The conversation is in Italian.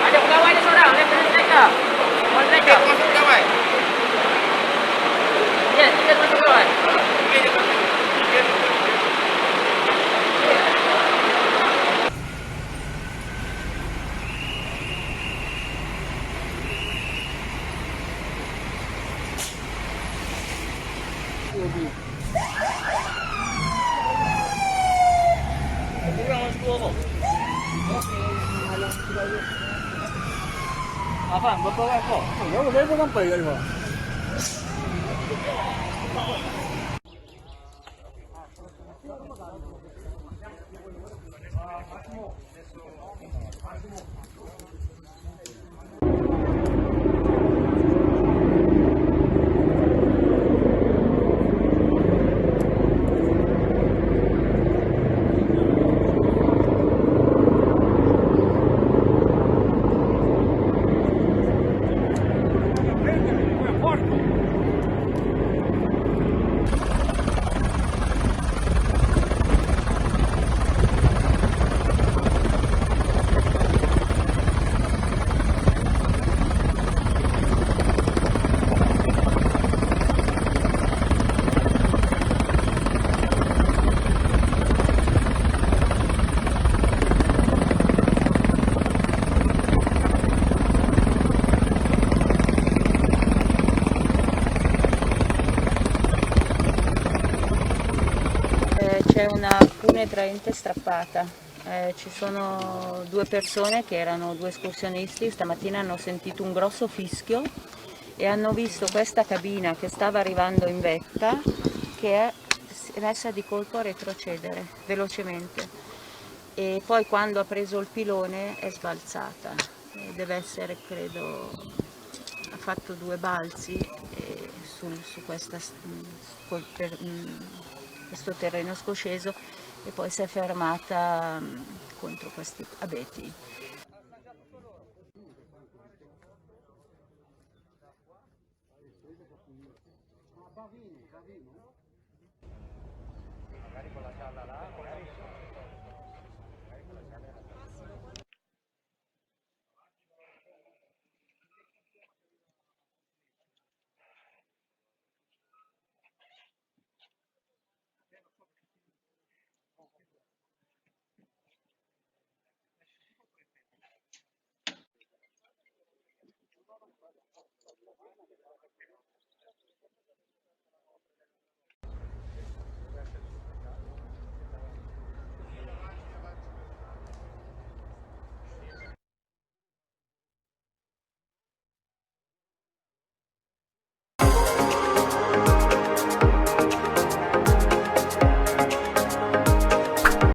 Ada pegawai dia seorang, dia kena naikkan. Boleh naikkan. Masuk pegawai. Ya, kita masuk pegawai. Apa? Berapa orang kau? Saya pun sampai kat luar. C'è una fune traente strappata, ci sono due persone che erano due escursionisti, stamattina hanno sentito un grosso fischio e hanno visto questa cabina che stava arrivando in vetta che è messa di colpo a retrocedere velocemente e poi quando ha preso il pilone è sbalzata, deve essere credo, ha fatto due balzi su questo terreno scosceso e poi si è fermata contro questi abeti.